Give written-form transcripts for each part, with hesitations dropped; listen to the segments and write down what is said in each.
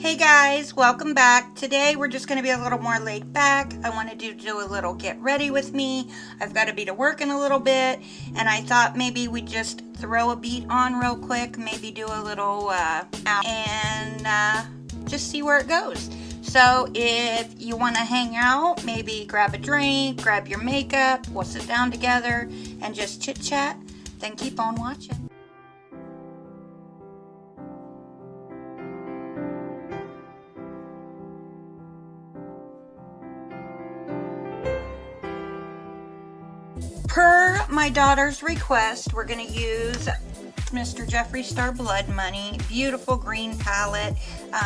Hey guys, welcome back. Today we're just going to be a little more laid back. I wanted to do a little get ready with me. I've got to be to work in a little bit, and I thought maybe we'd just throw a beat on real quick, maybe do a little just see where it goes. So if you want to hang out, maybe grab a drink, grab your makeup, we'll sit down together and just chit chat, then keep on watching. Per my daughter's request, we're going to use Mr. Jeffree Star Blood Money. Beautiful green palette.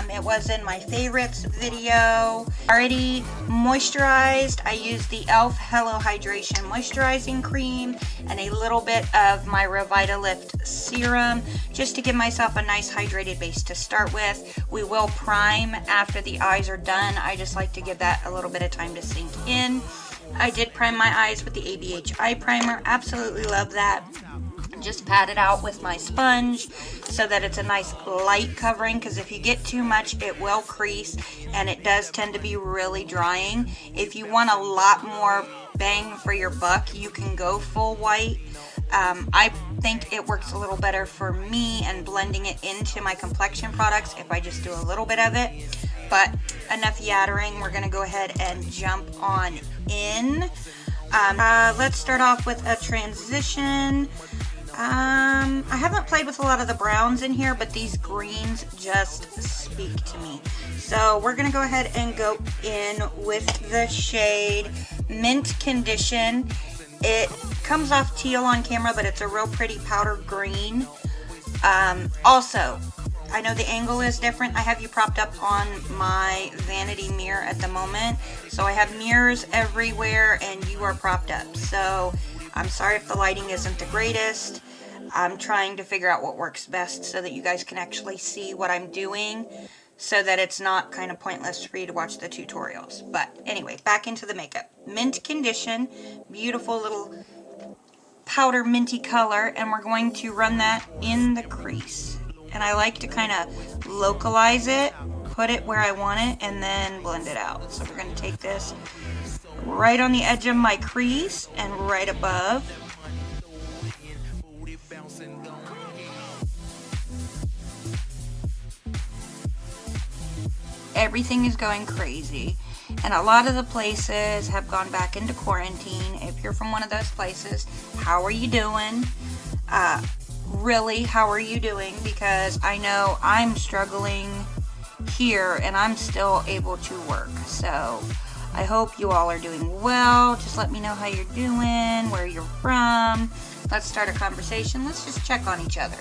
It was in my favorites video. Already moisturized. I used the e.l.f. Hello Hydration Moisturizing Cream and a little bit of my Revitalift Serum just to give myself a nice hydrated base to start with. We will prime after the eyes are done. I just like to give that a little bit of time to sink in. I did prime my eyes with the ABH eye primer. Absolutely love that. Just pat it out with my sponge so that it's a nice light covering, because if you get too much it will crease and it does tend to be really drying. If you want a lot more bang for your buck, you can go full white. I think it works a little better for me and blending it into my complexion products if I just do a little bit of it. But enough yattering, we're gonna go ahead and jump on in. Let's start off with a transition. I haven't played with a lot of the browns in here, but these greens just speak to me. So we're gonna go ahead and go in with the shade Mint Condition. It comes off teal on camera, but it's a real pretty powder green. Also, I know the angle is different. I have you propped up on my vanity mirror at the moment. So I have mirrors everywhere and you are propped up. So I'm sorry if the lighting isn't the greatest. I'm trying to figure out what works best so that you guys can actually see what I'm doing, so that it's not kind of pointless for you to watch the tutorials. But anyway, back into the makeup. Mint Condition, beautiful little powder minty color, and we're going to run that in the crease. And I like to kind of localize it, put it where I want it, and then blend it out. So we're going to take this right on the edge of my crease and right above. Everything is going crazy, and a lot of the places have gone back into quarantine. If you're from one of those places, how are you doing? Really, how are you doing? Because I know I'm struggling here and I'm still able to work. So I hope you all are doing well. Just let me know how you're doing, where you're from. Let's start a conversation. Let's just check on each other.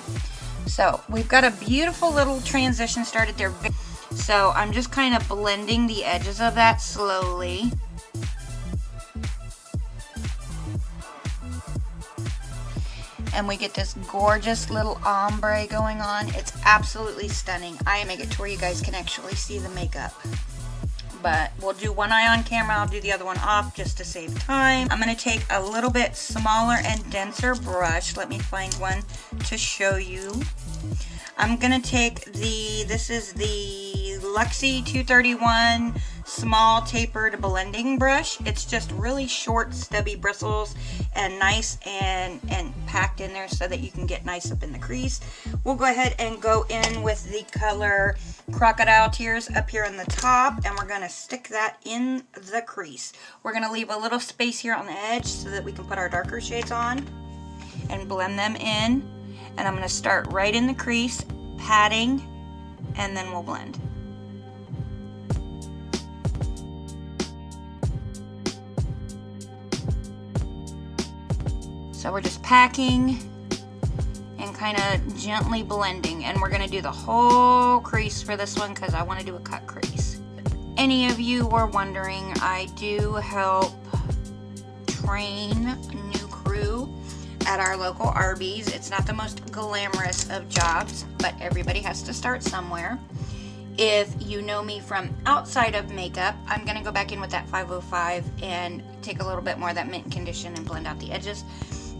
So we've got a beautiful little transition started there. So I'm just kind of blending the edges of that slowly. And we get this gorgeous little ombre going on. It's absolutely stunning. I make it to where you guys can actually see the makeup. But we'll do one eye on camera. I'll do the other one off just to save time. I'm going to take a little bit smaller and denser brush. Let me find one to show you. I'm going to take this is the Luxie 231 small tapered blending brush. It's just really short stubby bristles and nice and packed in there so that you can get nice up in the crease. We'll go ahead and go in with the color Crocodile Tears up here on the top, and we're going to stick that in the crease. We're going to leave a little space here on the edge so that we can put our darker shades on and blend them in. And I'm going to start right in the crease, patting, and then we'll blend. So we're just packing and kind of gently blending, and we're going to do the whole crease for this one because I want to do a cut crease. Any of you were wondering, I do help train new crew at our local Arby's. It's not the most glamorous of jobs, but everybody has to start somewhere. If you know me from outside of makeup, I'm going to go back in with that 505 and take a little bit more of that Mint Condition and blend out the edges.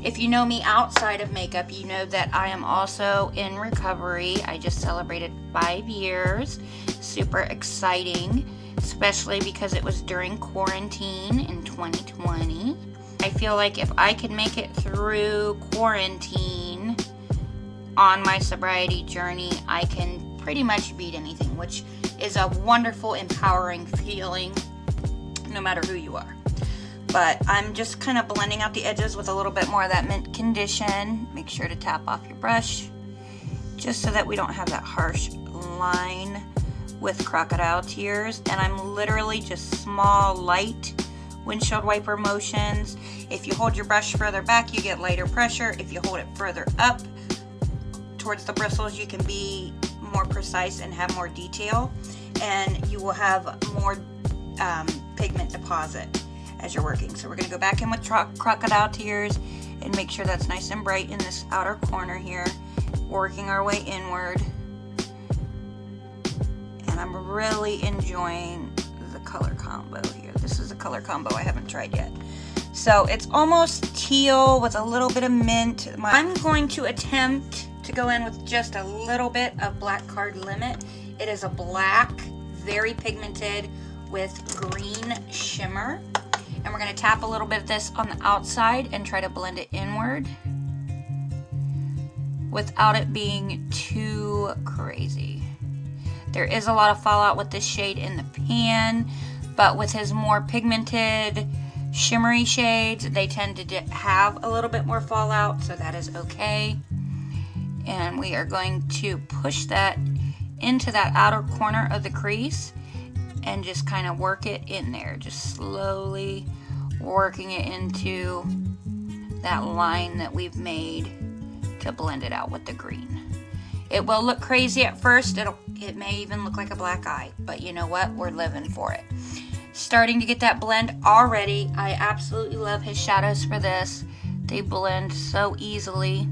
If you know me outside of makeup, you know that I am also in recovery. I just celebrated 5 years. super exciting, especially because it was during quarantine in 2020. I feel like if I could make it through quarantine on my sobriety journey, I can pretty much beat anything, which is a wonderful, empowering feeling, no matter who you are. But I'm just kind of blending out the edges with a little bit more of that mint condition. Make sure to tap off your brush, just so that we don't have that harsh line with crocodile tears. And I'm literally just small, light windshield wiper motions. If you hold your brush further back, you get lighter pressure. If you hold it further up towards the bristles, you can be more precise and have more detail, and you will have more pigment deposit as you're working. So we're going to go back in with crocodile tears and make sure that's nice and bright in this outer corner here, working our way inward. And I'm really enjoying the color combo here. This is a color combo I haven't tried yet. So it's almost teal with a little bit of mint. I'm going to attempt to go in with just a little bit of Black Card Limit. It is a black, very pigmented with green shimmer. And we're going to tap a little bit of this on the outside and try to blend it inward without it being too crazy. There is a lot of fallout with this shade in the pan, but with his more pigmented, shimmery shades, they tend to have a little bit more fallout, so that is okay. And we are going to push that into that outer corner of the crease and just kind of work it in there, just slowly working it into that line that we've made to blend it out with the green. It will look crazy at first. It may even look like a black eye, but you know what? We're living for it. Starting to get that blend already. I absolutely love his shadows for this. They blend so easily.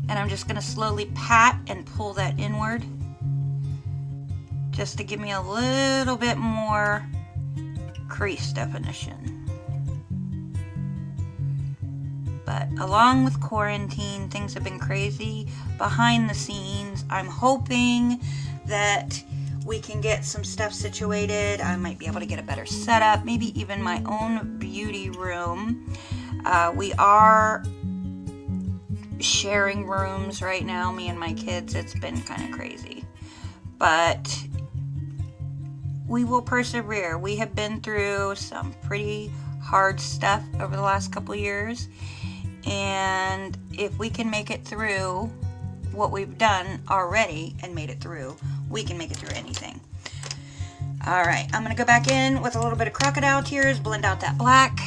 And I'm just going to slowly pat and pull that inward, just to give me a little bit more crease definition. But along with quarantine, things have been crazy behind the scenes. I'm hoping that we can get some stuff situated. I might be able to get a better setup, maybe even my own beauty room. We are sharing rooms right now, me and my kids. It's been kind of crazy, but we will persevere. We have been through some pretty hard stuff over the last couple years, and if we can make it through what we've done already and made it through, we can make it through anything. All right, I'm gonna go back in with a little bit of crocodile tears, blend out that black,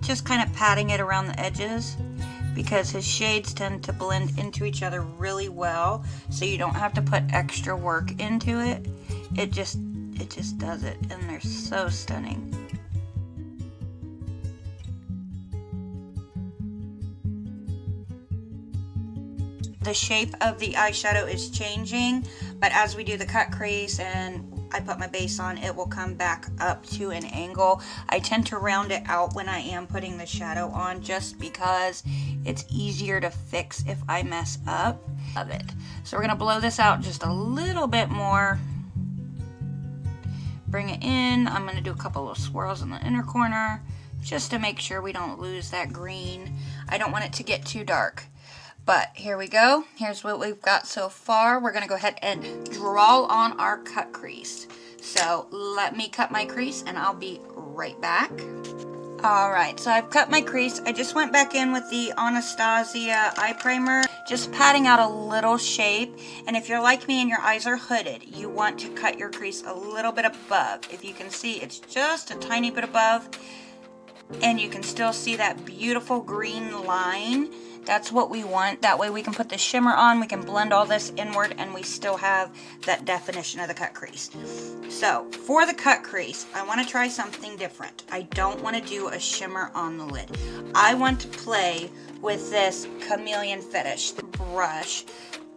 just kind of patting it around the edges, because his shades tend to blend into each other really well, so you don't have to put extra work into it. It just does it, and they're so stunning. The shape of the eyeshadow is changing, but as we do the cut crease and I put my base on, it will come back up to an angle. I tend to round it out when I am putting the shadow on, just because it's easier to fix if I mess up. Love it. So we're gonna blow this out just a little bit more. Bring it in. I'm gonna do a couple of swirls in the inner corner just to make sure we don't lose that green. I don't want it to get too dark. But here we go. Here's what we've got so far. We're going to go ahead and draw on our cut crease. So let me cut my crease and I'll be right back. Alright, so I've cut my crease. I just went back in with the Anastasia eye primer, just patting out a little shape. And if you're like me and your eyes are hooded, you want to cut your crease a little bit above. If you can see, it's just a tiny bit above, and you can still see that beautiful green line. That's what we want. That way we can put the shimmer on, we can blend all this inward, and we still have that definition of the cut crease. So for the cut crease, I want to try something different. I don't want to do a shimmer on the lid. I want to play with this Chameleon Fetish brush.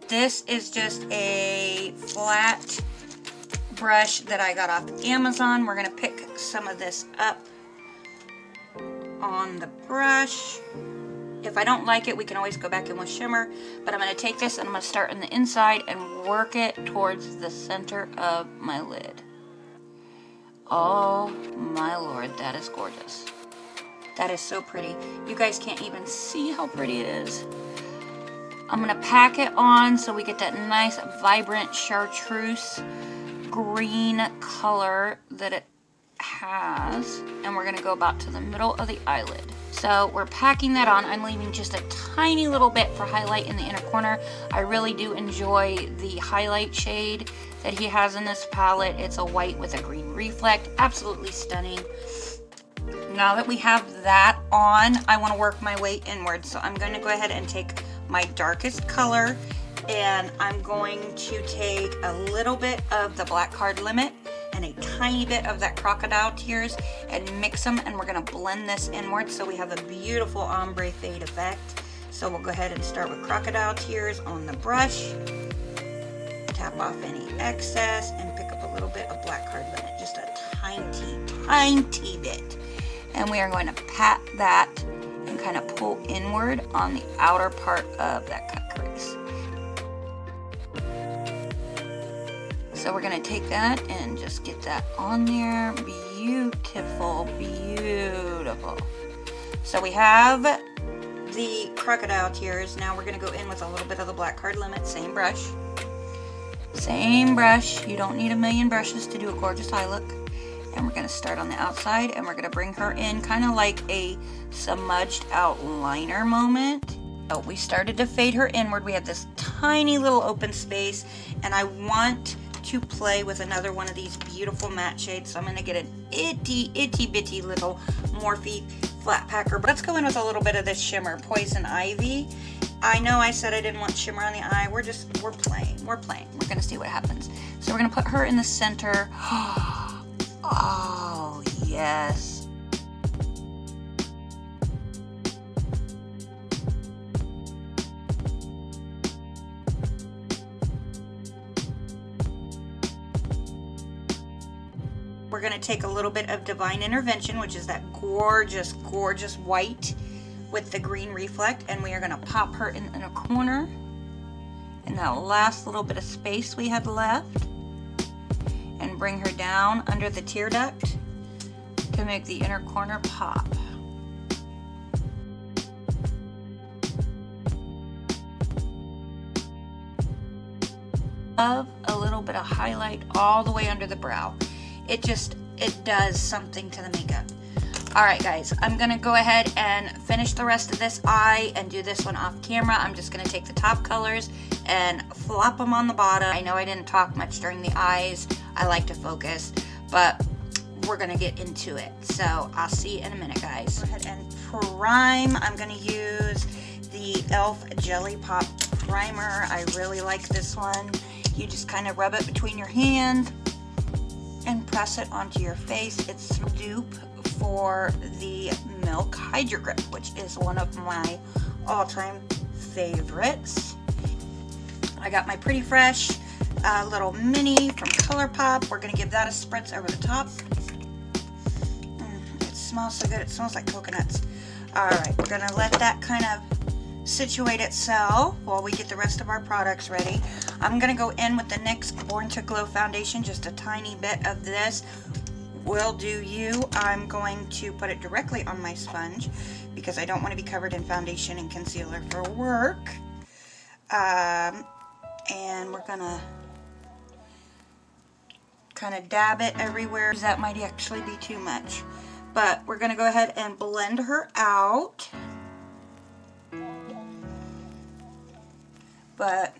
This is just a flat brush that I got off Amazon. We're going to pick some of this up on the brush If I don't like it, we can always go back in with shimmer, but I'm going to take this and I'm going to start in the inside and work it towards the center of my lid. Oh my Lord, that is gorgeous. That is so pretty. You guys can't even see how pretty it is. I'm going to pack it on so we get that nice vibrant chartreuse green color that it has, and we're going to go about to the middle of the eyelid. So we're packing that on. I'm leaving just a tiny little bit for highlight in the inner corner. I really do enjoy the highlight shade that he has in this palette. It's a white with a green reflect. Absolutely stunning. Now that we have that on, I want to work my way inward. So I'm going to go ahead and take my darkest color, and I'm going to take a little bit of the Black Card Limit and a tiny bit of that Crocodile Tears and mix them, and we're going to blend this inward so we have a beautiful ombre fade effect. So we'll go ahead and start with Crocodile Tears on the brush, tap off any excess, and pick up a little bit of Black Card Limit, just a tiny bit. And we are going to pat that and kind of pull inward on the outer part of that cut crease. So we're going to take that and just get that on there. Beautiful, beautiful. So we have the Crocodile Tears. Now we're going to go in with a little bit of the Black Card Limit. Same brush. Same brush. You don't need a million brushes to do a gorgeous eye look. And we're going to start on the outside, and we're going to bring her in kind of like a smudged out liner moment. Oh, we started to fade her inward. We have this tiny little open space, and I want to play with another one of these beautiful matte shades. So I'm going to get an itty bitty little Morphe flat packer. But let's go in with a little bit of this shimmer, Poison Ivy. I know I said I didn't want shimmer on the eye. We're playing. We're going to see what happens. So we're going to put her in the center. Oh, yes. We're going to take a little bit of Divine Intervention, which is that gorgeous, gorgeous white with the green reflect, and we are going to pop her in a corner in that last little bit of space we had left, and bring her down under the tear duct to make the inner corner pop. Love a little bit of highlight all the way under the brow. It does something to the makeup. Alright guys, I'm going to go ahead and finish the rest of this eye and do this one off camera. I'm just going to take the top colors and flop them on the bottom. I know I didn't talk much during the eyes. I like to focus, but we're going to get into it. So I'll see you in a minute, guys. Go ahead and prime. I'm going to use the e.l.f. Jelly Pop Primer. I really like this one. You just kind of rub it between your hands and press it onto your face. It's a dupe for the Milk Hydro Grip, which is one of my all-time favorites. I got my Pretty Fresh little mini from ColourPop. We're gonna give that a spritz over the top. It smells so good. It smells like coconuts. All right, we're gonna let that kind of situate itself while we get the rest of our products ready. I'm gonna go in with the NYX Born to Glow foundation. Just a tiny bit of this will do you. I'm going to put it directly on my sponge because I don't want to be covered in foundation and concealer for work. And we're gonna kind of dab it everywhere. That might actually be too much, but we're gonna go ahead and blend her out. But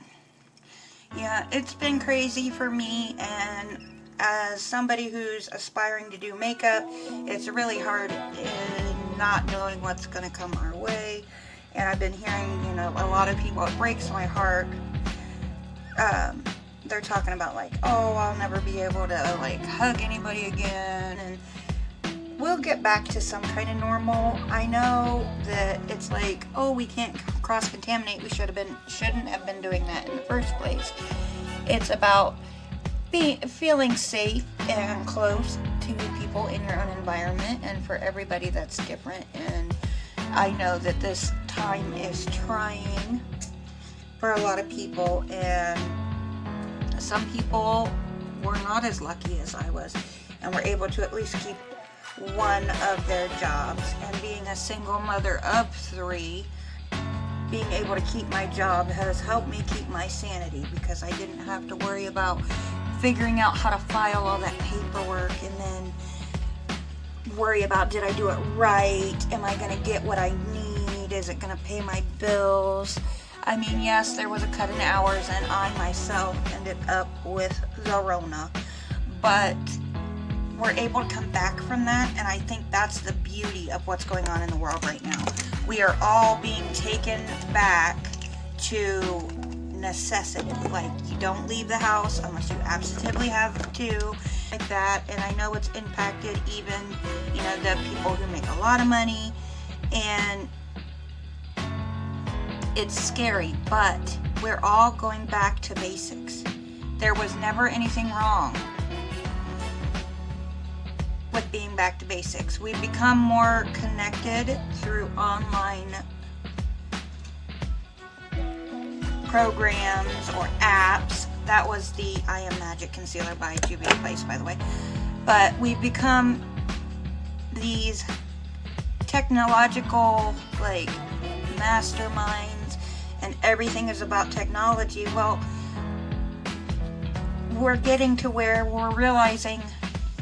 yeah, it's been crazy for me, and as somebody who's aspiring to do makeup, it's really hard in not knowing what's going to come our way. And I've been hearing, you know, a lot of people, it breaks my heart. They're talking about like, oh, I'll never be able to like hug anybody again, and we'll get back to some kind of normal. I know that it's like, oh, we can't cross-contaminate. We shouldn't have been doing that in the first place. It's about feeling safe and close to people in your own environment, and for everybody that's different, and I know that this time is trying for a lot of people, and some people were not as lucky as I was and were able to at least keep one of their jobs. And being a single mother of 3, being able to keep my job has helped me keep my sanity, because I didn't have to worry about figuring out how to file all that paperwork and then worry about, did I do it right? Am I going to get what I need? Is it going to pay my bills? I mean, yes, there was a cut in hours, and I myself ended up with the Rona, but we're able to come back from that, and I think that's the beauty of what's going on in the world right now. We are all being taken back to necessity. Like, you don't leave the house unless you absolutely have to, like that. And I know it's impacted even, you know, the people who make a lot of money, and it's scary, but we're all going back to basics. There was never anything wrong with being back to basics. We've become more connected through online programs or apps. That was the I Am Magic Concealer by Juvia's Place, by the way. But we've become these technological, like, masterminds, and everything is about technology. Well, we're getting to where we're realizing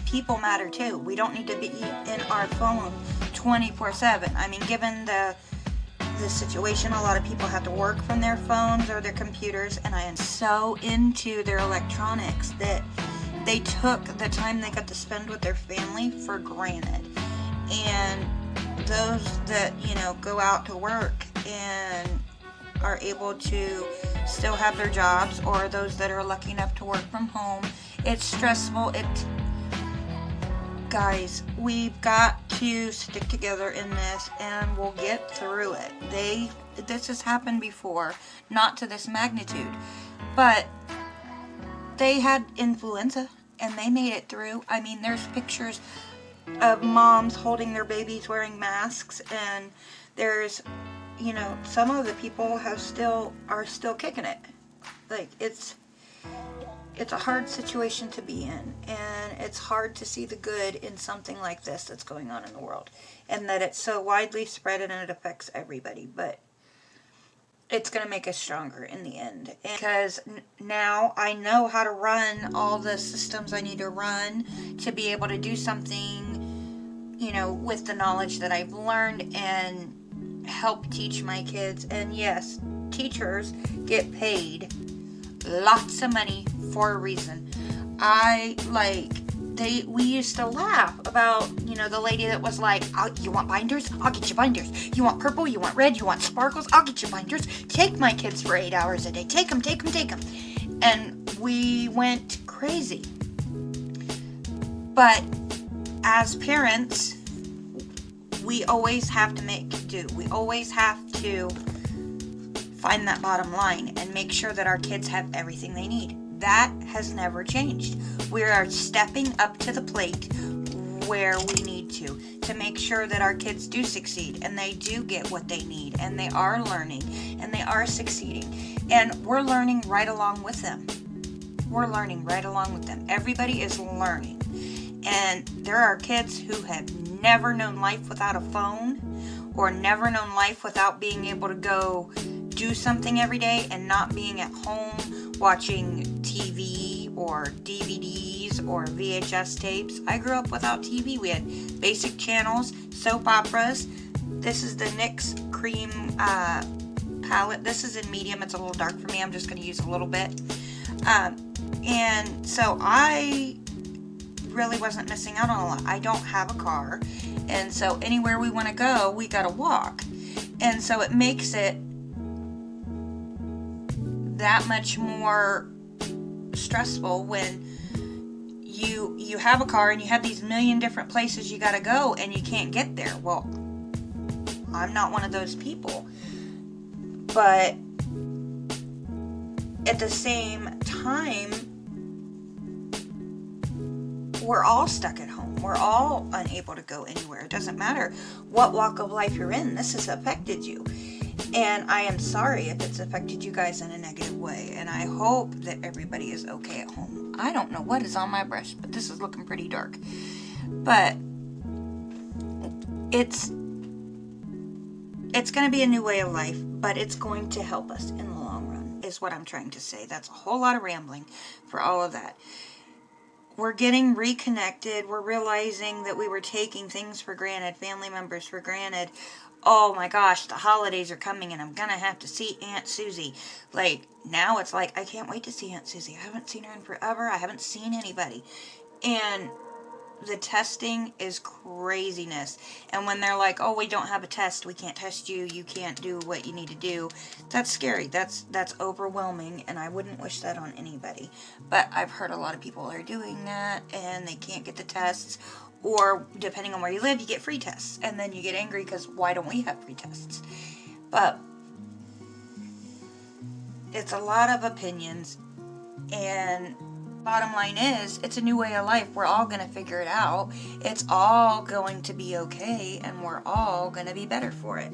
people matter too. We don't need to be in our phone 24/7. I mean, given the situation, a lot of people have to work from their phones or their computers, and I am so into their electronics that they took the time they got to spend with their family for granted. And those that, you know, go out to work and are able to still have their jobs, or those that are lucky enough to work from home, it's stressful. Guys, we've got to stick together in this, and we'll get through it. This has happened before, not to this magnitude, but they had influenza and they made it through. I mean, there's pictures of moms holding their babies wearing masks, and there's, you know, some of the people are still kicking it. Like, it's a hard situation to be in, and it's hard to see the good in something like this that's going on in the world, and that it's so widely spread and it affects everybody. But it's going to make us stronger in the end, because now I know how to run all the systems I need to run to be able to do something, you know, with the knowledge that I've learned, and help teach my kids. And yes, teachers get paid lots of money for a reason. We used to laugh about, you know, the lady that was like, you want binders? I'll get you binders. You want purple? You want red? You want sparkles? I'll get you binders. Take my kids for 8 hours a day. Take them. And we went crazy. But as parents, we always have to make do. We always have to find that bottom line and make sure that our kids have everything they need. That has never changed. We are stepping up to the plate where we need to make sure that our kids do succeed, and they do get what they need, and they are learning, and they are succeeding, and we're learning right along with them. Everybody is learning, and there are kids who have never known life without a phone, or never known life without being able to go do something every day and not being at home watching TV or DVDs or VHS tapes. I grew up without TV. We had basic channels, soap operas. This is the NYX cream palette. This is in medium. It's a little dark for me. I'm just going to use a little bit. And so I really wasn't missing out on a lot. I don't have a car, and so anywhere we want to go, we got to walk. And so it makes it that much more stressful when you have a car and you have these million different places you got to go and you can't get there. Well, I'm not one of those people, but at the same time, we're all stuck at home. We're all unable to go anywhere. It doesn't matter what walk of life you're in. This has affected you. And I am sorry if it's affected you guys in a negative way. And I hope that everybody is okay at home. I don't know what is on my brush, but this is looking pretty dark. But it's going to be a new way of life, but it's going to help us in the long run, is what I'm trying to say. That's a whole lot of rambling for all of that. We're getting reconnected. We're realizing that we were taking things for granted, family members for granted. Oh my gosh, the holidays are coming and I'm going to have to see Aunt Susie. Like, now it's like, I can't wait to see Aunt Susie. I haven't seen her in forever. I haven't seen anybody. And the testing is craziness. And when they're like, oh, we don't have a test, we can't test you, you can't do what you need to do, that's scary. That's overwhelming, and I wouldn't wish that on anybody. But I've heard a lot of people are doing that, and they can't get the tests, or depending on where you live, you get free tests, and then you get angry because why don't we have free tests? But it's a lot of opinions, and bottom line is, it's a new way of life. We're all going to figure it out. It's all going to be okay, and we're all going to be better for it.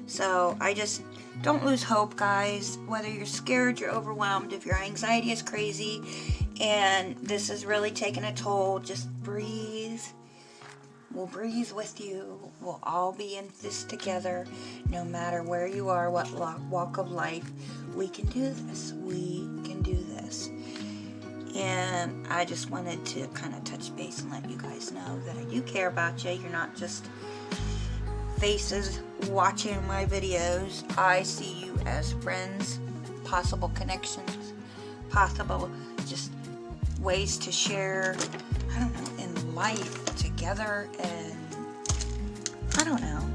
So I just don't lose hope, guys. Whether you're scared, you're overwhelmed, if your anxiety is crazy, and this is really taking a toll, just breathe. We'll breathe with you. We'll all be in this together, no matter where you are, what walk of life. We can do this. We can do this. And I just wanted to kind of touch base and let you guys know that I do care about you. You're not just faces watching my videos. I see you as friends, possible connections, possible just ways to share, I don't know, in life together. And I don't know.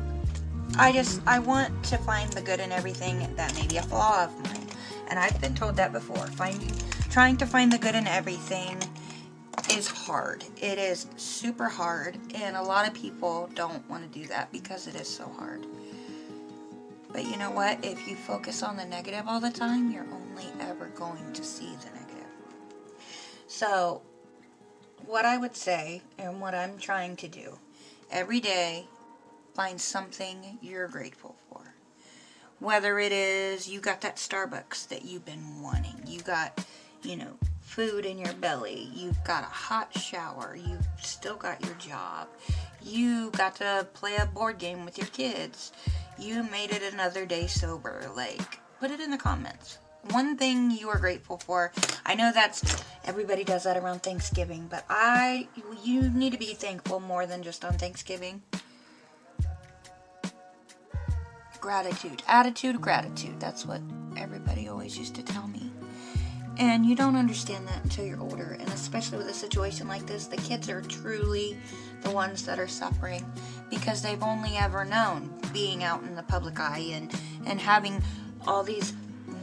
I want to find the good in everything that may be a flaw of mine. And I've been told that before. Trying to find the good in everything is hard. It is super hard, and a lot of people don't want to do that because it is so hard. But you know what? If you focus on the negative all the time, you're only ever going to see the negative. So, what I would say, and what I'm trying to do, every day, find something you're grateful for. Whether it is you got that Starbucks that you've been wanting, you got, food in your belly, you've got a hot shower, you've still got your job, you got to play a board game with your kids, you made it another day sober. Like, put it in the comments. One thing you are grateful for. I know everybody does that around Thanksgiving, but you need to be thankful more than just on Thanksgiving. Gratitude. Attitude of gratitude. That's what everybody always used to tell me. And you don't understand that until you're older. And especially with a situation like this, the kids are truly the ones that are suffering because they've only ever known being out in the public eye and having all these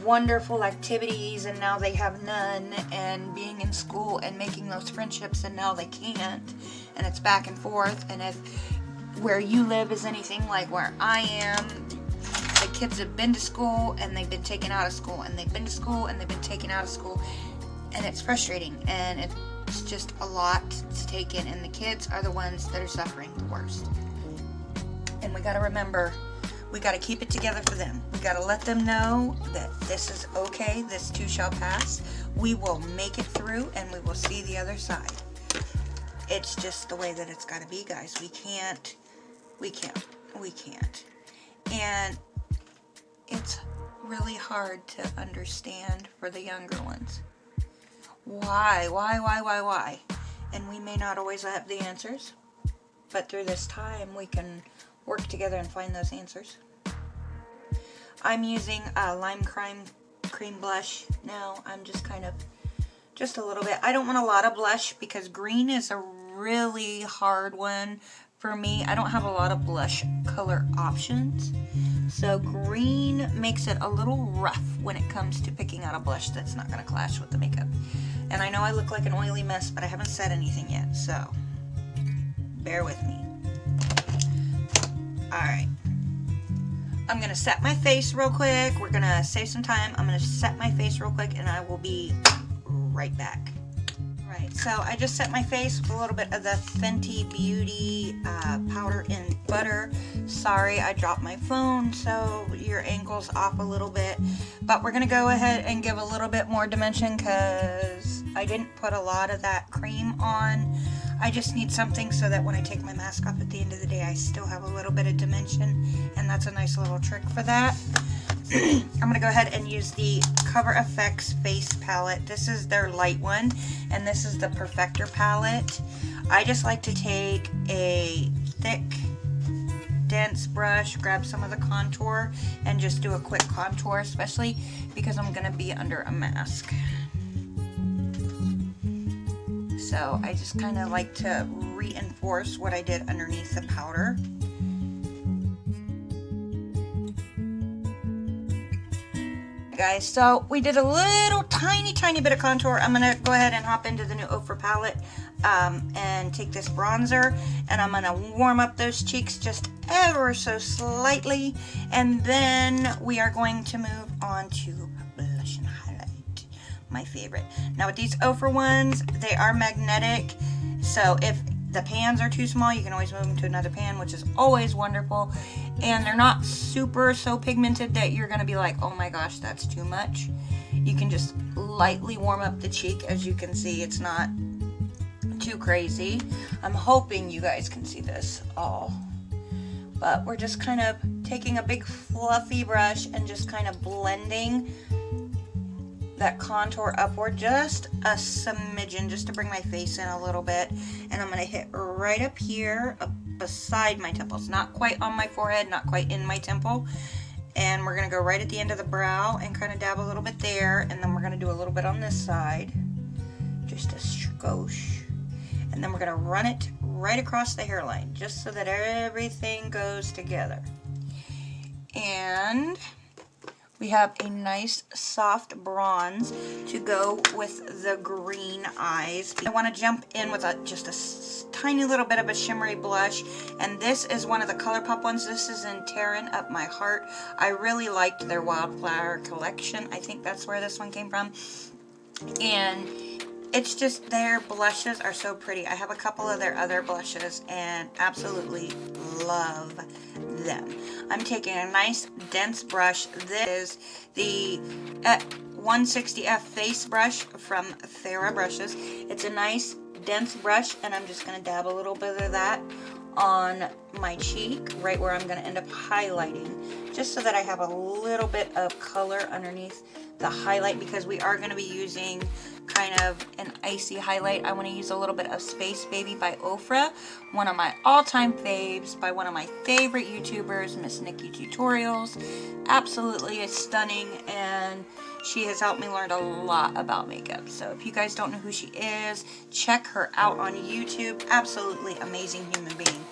wonderful activities, and now they have none, and being in school and making those friendships, and now they can't, and it's back and forth. And if where you live is anything like where I am, the kids have been to school and they've been taken out of school, and they've been to school and they've been taken out of school, and it's frustrating, and it's just a lot to take in, and the kids are the ones that are suffering the worst. And we got to remember, we got to keep it together for them. We got to let them know that this is okay, this too shall pass. We will make it through, and we will see the other side. It's just the way that it's got to be, guys. We can't. And it's really hard to understand for the younger ones. Why? And we may not always have the answers, but through this time we can work together and find those answers. I'm using a lime cream blush now. I'm just a little bit. I don't want a lot of blush because green is a really hard one for me. I don't have a lot of blush color options. So green makes it a little rough when it comes to picking out a blush that's not going to clash with the makeup. And I know I look like an oily mess, but I haven't said anything yet, so bear with me. Alright. I'm going to set my face real quick. We're going to save some time. I'm going to set my face real quick, and I will be right back. Alright. Alright, so I just set my face with a little bit of the Fenty Beauty powder in butter. Sorry, I dropped my phone, so your angle's off a little bit. But we're going to go ahead and give a little bit more dimension because I didn't put a lot of that cream on. I just need something so that when I take my mask off at the end of the day, I still have a little bit of dimension, and that's a nice little trick for that. I'm going to go ahead and use the Cover FX face palette. This is their light one, and this is the Perfector palette. I just like to take a thick, dense brush, grab some of the contour, and just do a quick contour, especially because I'm going to be under a mask. So I just kind of like to reinforce what I did underneath the powder. Guys, so we did a little tiny bit of contour. I'm gonna go ahead and hop into the new Ofra palette and take this bronzer, and I'm gonna warm up those cheeks just ever so slightly, and then we are going to move on to blush and highlight, my favorite. Now with these Ofra ones, they are magnetic, so if the pans are too small, you can always move them to another pan, which is always wonderful. And they're not so pigmented that you're gonna be like, oh my gosh, that's too much. You can just lightly warm up the cheek. As you can see, it's not too crazy. I'm hoping you guys can see this all. But we're just kind of taking a big fluffy brush and just kind of blending that contour upward just a smidgen, just to bring my face in a little bit. And I'm going to hit right up here, up beside my temples, not quite on my forehead, not quite in my temple. And we're going to go right at the end of the brow and kind of dab a little bit there, and then we're going to do a little bit on this side, just a skosh, and then we're going to run it right across the hairline, just so that everything goes together. And we have a nice soft bronze to go with the green eyes. I want to jump in with just a tiny little bit of a shimmery blush, and this is one of the ColourPop ones. This is in Tearin' Up My Heart. I really liked their Wildflower collection. I think that's where this one came from. And it's just, their blushes are so pretty. I have a couple of their other blushes and absolutely love them. I'm taking a nice dense brush. This is the 160F face brush from Farrah Brushes. It's a nice dense brush, and I'm just going to dab a little bit of that on my cheek, right where I'm going to end up highlighting, just so that I have a little bit of color underneath the highlight, because we are going to be using kind of an icy highlight. I want to use a little bit of Space Baby by Ofra, one of my all-time faves by one of my favorite YouTubers, Miss Nikki Tutorials. Absolutely stunning, and she has helped me learn a lot about makeup. So if you guys don't know who she is, check her out on YouTube. Absolutely amazing human being.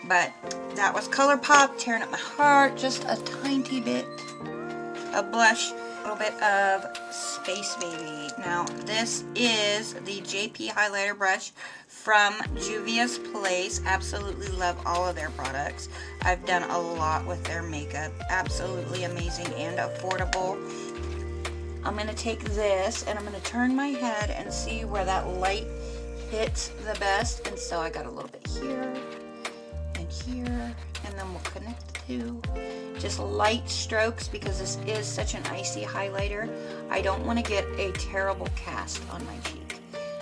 But that was ColourPop, Tearing Up My Heart, just a tiny bit of blush, a little bit of Space Baby. Now this is the JP highlighter brush from Juvia's Place. Absolutely love all of their products. I've done a lot with their makeup. Absolutely amazing and affordable. I'm going to take this and I'm going to turn my head and see where that light hits the best. And so I got a little bit here and here, and then we'll connect the two. Just light strokes, because this is such an icy highlighter. I don't want to get a terrible cast on my cheek.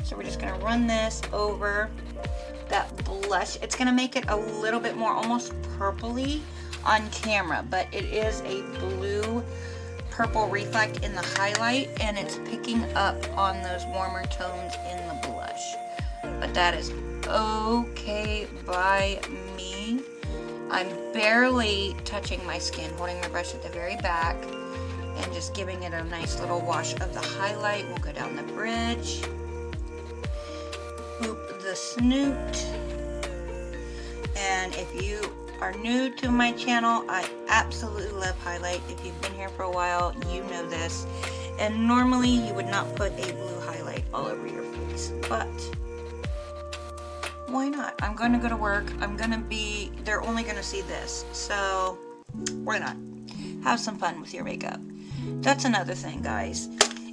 So we're just going to run this over that blush. It's going to make it a little bit more almost purpley on camera, but it is a blue purple reflect in the highlight, and it's picking up on those warmer tones in the blush. But that is okay by me. I'm barely touching my skin, holding my brush at the very back and just giving it a nice little wash of the highlight. We'll go down the bridge, boop the snoot. And if you are new to my channel, I absolutely love highlight. If you've been here for a while, you know this. And normally you would not put a blue highlight all over your face, but why not? I'm going to go to work. They're only going to see this. So why not? Have some fun with your makeup. That's another thing, guys.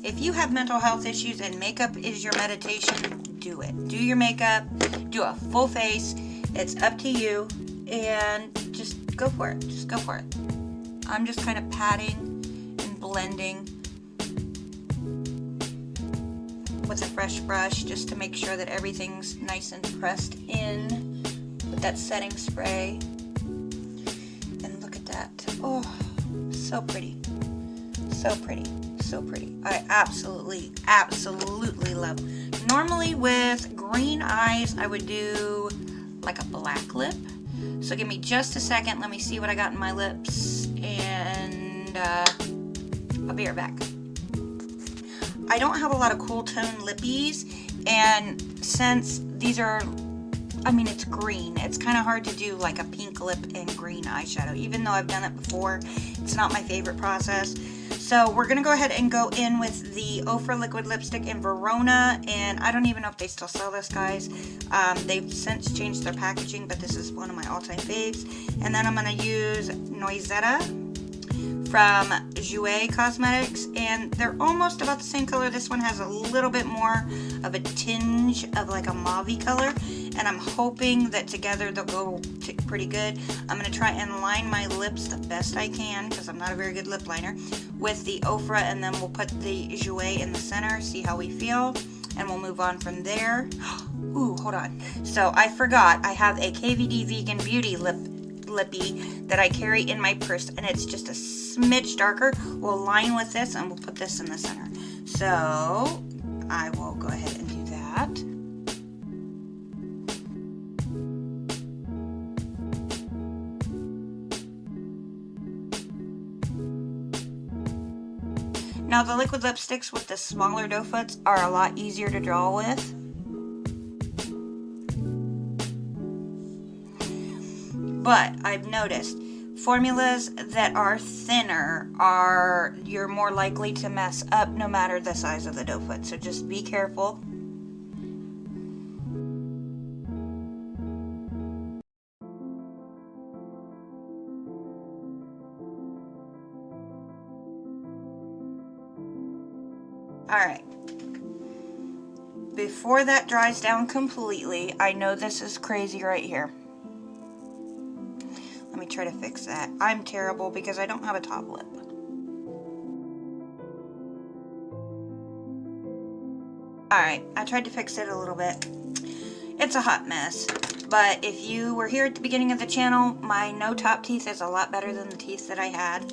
if you have mental health issues and makeup is your meditation, do it. Do your makeup, do a full face. It's up to you, and just go for it. Just go for it. I'm just kind of patting and blending with a fresh brush just to make sure that everything's nice and pressed in with that setting spray. And look at that. Oh, so pretty. So pretty. So pretty. I absolutely love. Normally with green eyes, I would do like a black lip. So give me just a second. Let me see what I got in my lips, and I'll be right back. I don't have a lot of cool tone lippies, and since these are, I mean, it's green, it's kind of hard to do like a pink lip and green eyeshadow. Even though I've done it before, it's not my favorite process. So we're going to go ahead and go in with the Ofra liquid lipstick in Verona, and I don't even know if they still sell this, guys. They've since changed their packaging, but this is one of my all-time faves. And then I'm going to use Noisetta from Jouer Cosmetics, and they're almost about the same color. This one has a little bit more of a tinge of like a mauve color, and I'm hoping that together they'll go pretty good. I'm going to try and line my lips the best I can, because I'm not a very good lip liner, with the Ofra, and then we'll put the Jouer in the center, see how we feel, and we'll move on from there. Ooh, hold on. So I forgot, I have a KVD Vegan Beauty lippy that I carry in my purse, and it's just a smidge darker. We'll line with this, and we'll put this in the center. So I will go ahead and do that. Now the liquid lipsticks with the smaller doe foots are a lot easier to draw with. But I've noticed formulas that are thinner you're more likely to mess up no matter the size of the doe foot. So just be careful. Alright. Before that dries down completely, I know this is crazy right here. Let me try to fix that. I'm terrible because I don't have a top lip. Alright, I tried to fix it a little bit. It's a hot mess. But if you were here at the beginning of the channel, my no top teeth is a lot better than the teeth that I had.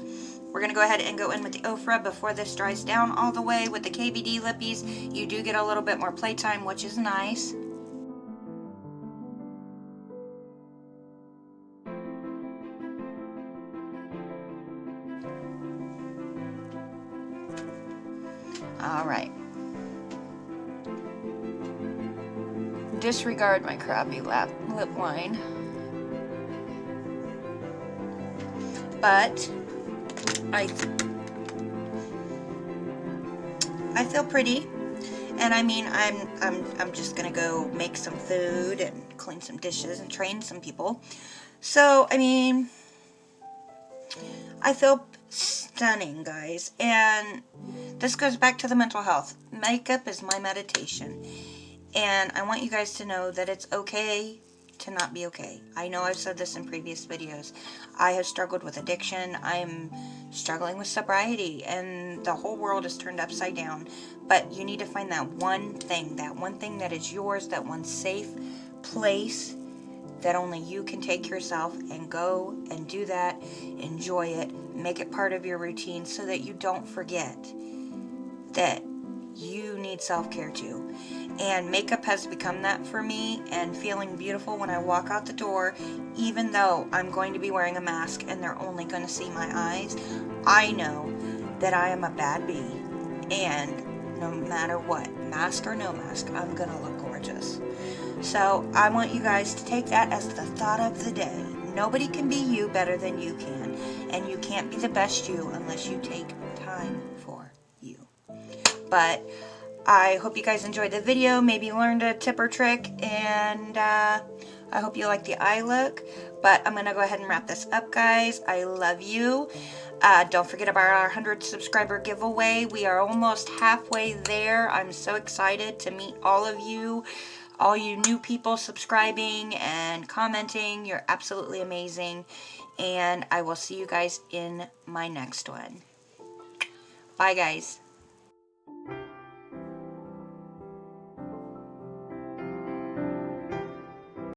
We're going to go ahead and go in with the Ofra before this dries down all the way. With the KVD lippies, you do get a little bit more playtime, which is nice. Alright. Disregard my crappy lip line. But I feel pretty. And I mean, I'm just gonna go make some food and clean some dishes and train some people. So, I mean, I feel stunning, guys. And this goes back to the mental health. Makeup is my meditation. And I want you guys to know that it's okay to not be okay. I know I've said this in previous videos. I have struggled with addiction. I'm struggling with sobriety. And the whole world is turned upside down. But you need to find that one thing that is yours, that one safe place that only you can take yourself and go and do that. Enjoy it. Make it part of your routine so that you don't forget that you need self-care too. And makeup has become that for me, and feeling beautiful when I walk out the door, even though I'm going to be wearing a mask and they're only going to see my eyes. I know that I am a bad bee, and no matter what, mask or no mask, I'm going to look gorgeous. So I want you guys to take that as the thought of the day. Nobody can be you better than you can, and you can't be the best you unless you take time for you. But I hope you guys enjoyed the video, maybe learned a tip or trick, and I hope you like the eye look. But I'm going to go ahead and wrap this up, guys. I love you. Don't forget about our 100 subscriber giveaway. We are almost halfway there. I'm so excited to meet all of you. All you new people subscribing and commenting. You're absolutely amazing. And I will see you guys in my next one. Bye, guys.